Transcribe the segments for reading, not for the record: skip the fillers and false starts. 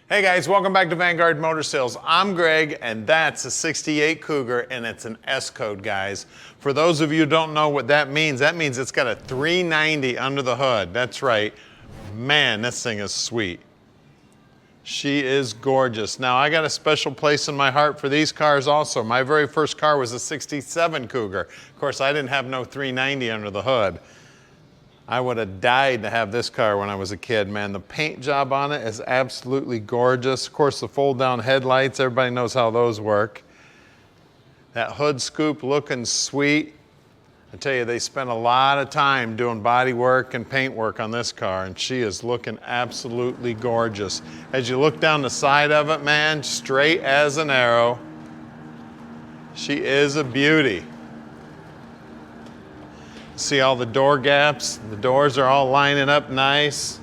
Hey guys, welcome back to Vanguard Motor Sales. I'm Greg, and that's a 68 Cougar, and it's an S code, guys. For those of you who don't know what that means it's got a 390 under the hood. That's right. Man, this thing is sweet. She is gorgeous. Now, I got a special place in my heart for these cars also. My very first car was a 67 Cougar. Of course, I didn't have no 390 under the hood. I would have died to have this car when I was a kid, man. The paint job on it is absolutely gorgeous. Of course, the fold-down headlights, everybody knows how those work. That hood scoop looking sweet. I tell you, they spent a lot of time doing body work and paint work on this car, and she is looking absolutely gorgeous. As you look down the side of it, man, straight as an arrow. She is a beauty. See all the door gaps? The doors are all lining up nice.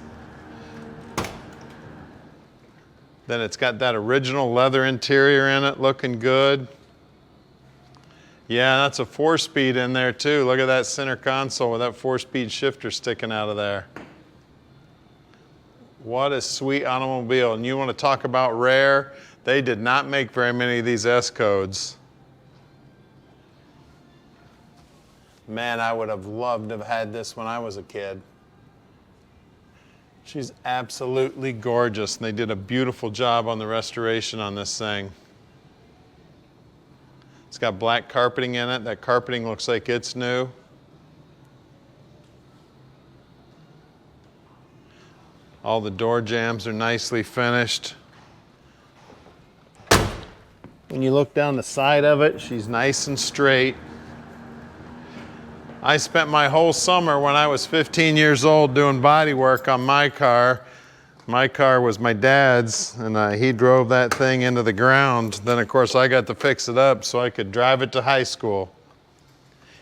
Then it's got that original leather interior in it, looking good. Yeah, that's a 4-speed in there too. Look at that center console with that 4-speed shifter sticking out of there. What a sweet automobile. And you want to talk about rare? They did not make very many of these S codes. Man, I would have loved to have had this when I was a kid. She's absolutely gorgeous, and they did a beautiful job on the restoration on this thing. It's got black carpeting in it. That carpeting looks like it's new. All the door jambs are nicely finished. When you look down the side of it, she's nice and straight. I spent my whole summer when I was 15 years old doing body work on my car. My car was my dad's, and he drove that thing into the ground. Then, of course, I got to fix it up so I could drive it to high school.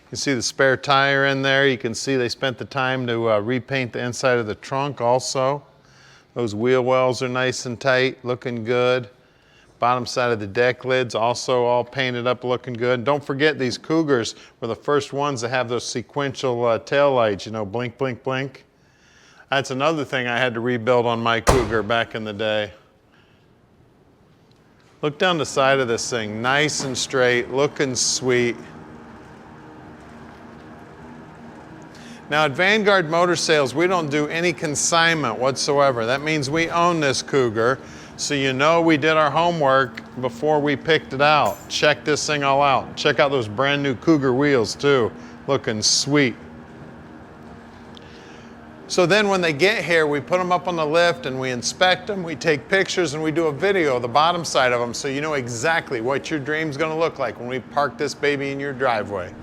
You can see the spare tire in there. You can see they spent the time to repaint the inside of the trunk also. Those wheel wells are nice and tight, looking good. Bottom side of the deck lids also all painted up, looking good. Don't forget, these Cougars were the first ones to have those sequential tail lights, you know, blink, blink, blink. That's another thing I had to rebuild on my Cougar back in the day. Look down the side of this thing, nice and straight, looking sweet. Now at Vanguard Motor Sales, we don't do any consignment whatsoever. That means we own this Cougar. So you know we did our homework before we picked it out. Check this thing all out. Check out those brand new Cougar wheels too. Looking sweet. So then when they get here, we put them up on the lift and we inspect them, we take pictures, and we do a video of the bottom side of them so you know exactly what your dream's gonna look like when we park this baby in your driveway.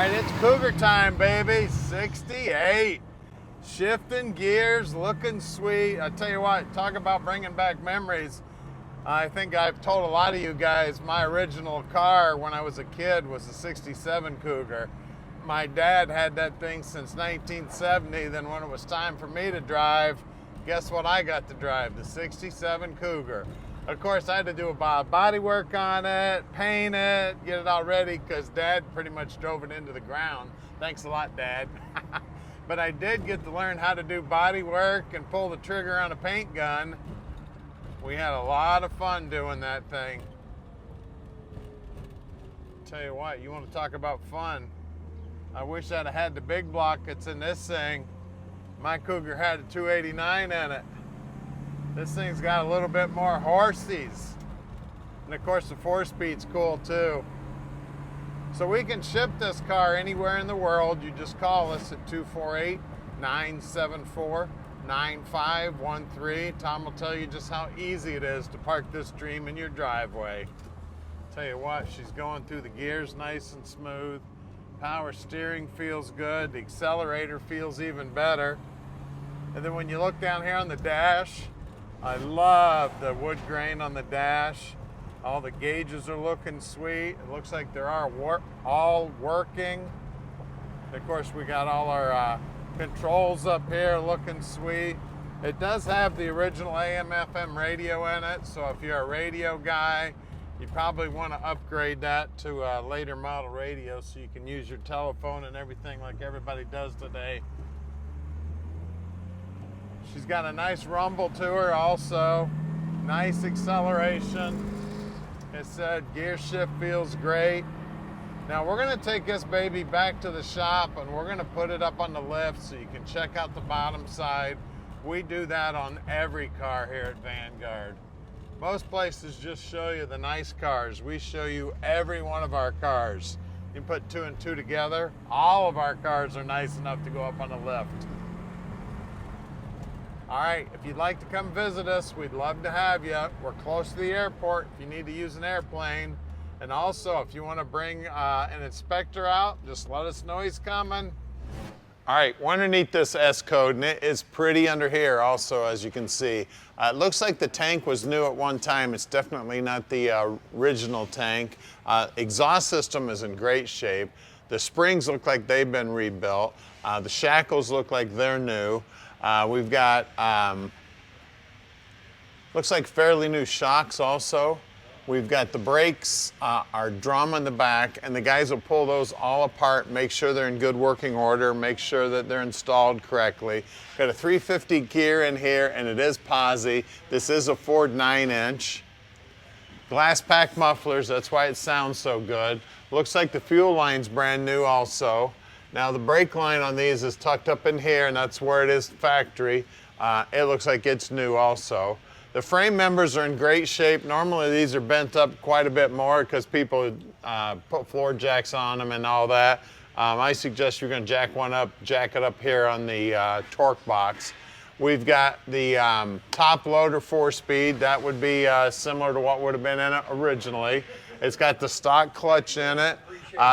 It's Cougar time, baby. 68. Shifting gears, looking sweet. I tell you what, talk about bringing back memories. I think I've told a lot of you guys my original car when I was a kid was a 67 Cougar. My dad had that thing since 1970. Then when it was time for me to drive, guess what I got to drive? The 67 Cougar. Of course, I had to do a body work on it, paint it, get it all ready, because Dad pretty much drove it into the ground. Thanks a lot, Dad. But I did get to learn how to do body work and pull the trigger on a paint gun. We had a lot of fun doing that thing. Tell you what, you want to talk about fun. I wish I'd have had the big block that's in this thing. My Cougar had a 289 in it. This thing's got a little bit more horsies. And of course the 4-speed's cool too. So we can ship this car anywhere in the world. You just call us at 248-974-9513. Tom will tell you just how easy it is to park this dream in your driveway. Tell you what, she's going through the gears nice and smooth. Power steering feels good. The accelerator feels even better. And then when you look down here on the dash, I love the wood grain on the dash. All the gauges are looking sweet. It looks like they're all working. Of course, we got all our controls up here looking sweet. It does have the original AM/FM radio in it, so if you're a radio guy, you probably want to upgrade that to a later model radio so you can use your telephone and everything like everybody does today. She's got a nice rumble to her also. Nice acceleration. It said gear shift feels great. Now we're gonna take this baby back to the shop and we're gonna put it up on the lift so you can check out the bottom side. We do that on every car here at Vanguard. Most places just show you the nice cars. We show you every one of our cars. You can put 2 and 2 together. All of our cars are nice enough to go up on the lift. All right, if you'd like to come visit us, we'd love to have you. We're close to the airport if you need to use an airplane. And also, if you want to bring an inspector out, just let us know he's coming. All right, we're underneath this S code, and it is pretty under here also, as you can see. It looks like the tank was new at one time. It's definitely not the original tank. Exhaust system is in great shape. The springs look like they've been rebuilt. The shackles look like they're new. We've got, looks like fairly new shocks also. We've got the brakes, our drum on the back, and the guys will pull those all apart, make sure they're in good working order, make sure that they're installed correctly. Got a 350 gear in here, and it is posi. This is a Ford 9-inch. Glass pack mufflers, that's why it sounds so good. Looks like the fuel line's brand new also. Now the brake line on these is tucked up in here, and that's where it is factory. It looks like it's new also. The frame members are in great shape. Normally these are bent up quite a bit more because people put floor jacks on them and all that. I suggest you're gonna jack it up here on the torque box. We've got the top loader 4-speed. That would be similar to what would have been in it originally. It's got the stock clutch in it,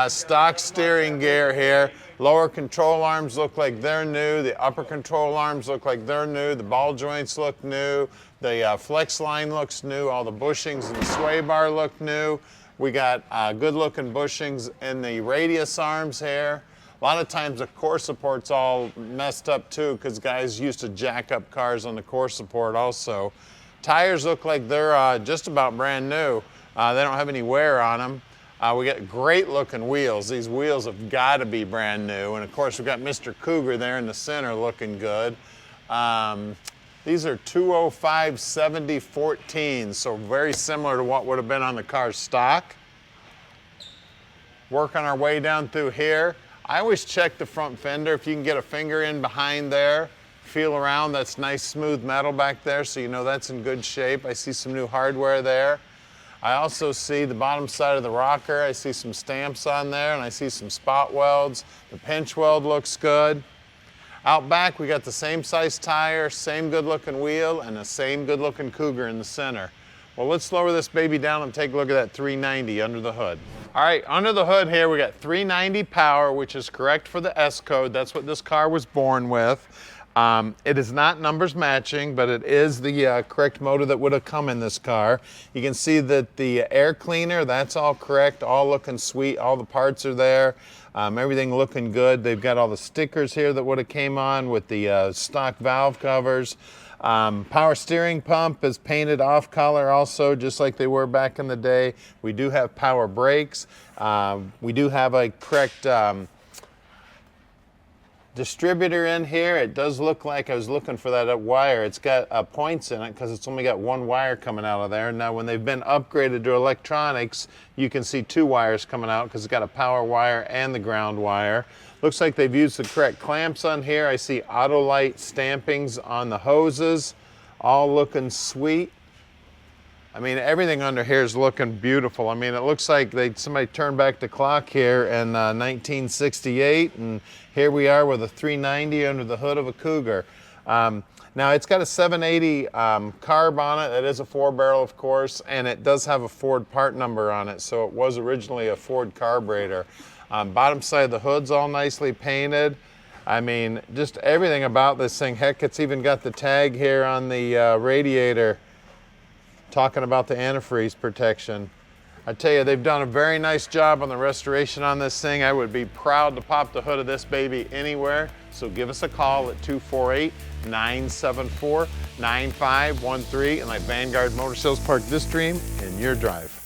stock steering gear here. Lower control arms look like they're new. The upper control arms look like they're new. The ball joints look new. The flex line looks new. All the bushings and the sway bar look new. We got good looking bushings in the radius arms here. A lot of times the core support's all messed up too because guys used to jack up cars on the core support also. Tires look like they're just about brand new. They don't have any wear on them. We got great looking wheels. These wheels have got to be brand new. And of course we got Mr. Cougar there in the center looking good. These are 205 70 14, so very similar to what would have been on the car's stock. Working our way down through here. I always check the front fender. If you can get a finger in behind there, feel around, that's nice smooth metal back there, so you know that's in good shape. I see some new hardware there. I also see the bottom side of the rocker. I see some stamps on there, and I see some spot welds. The pinch weld looks good. Out back, we got the same size tire, same good looking wheel, and the same good looking Cougar in the center. Well, let's lower this baby down and take a look at that 390 under the hood. All right, under the hood here, we got 390 power, which is correct for the S code. That's what this car was born with. It is not numbers matching, but it is the correct motor that would have come in this car. You can see that the air cleaner, that's all correct, all looking sweet, all the parts are there, everything looking good. They've got all the stickers here that would have came on with the stock valve covers. Power steering pump is painted off color also, just like they were back in the day. We do have power brakes. We do have a correct distributor in here. It does look like I was looking for that wire. It's got points in it because it's only got one wire coming out of there. Now when they've been upgraded to electronics, you can see two wires coming out because it's got a power wire and the ground wire. Looks like they've used the correct clamps on here. I see Autolite stampings on the hoses, all looking sweet. I mean, everything under here is looking beautiful. I mean, it looks like somebody turned back the clock here in 1968, and here we are with a 390 under the hood of a Cougar. Now it's got a 780 carb on it. It is a 4-barrel, of course, and it does have a Ford part number on it, so it was originally a Ford carburetor. Bottom side of the hood's all nicely painted. I mean, just everything about this thing. Heck, it's even got the tag here on the radiator talking about the antifreeze protection. I tell you, they've done a very nice job on the restoration on this thing. I would be proud to pop the hood of this baby anywhere. So give us a call at 248-974-9513 and let Vanguard Motor Sales park this dream in your drive.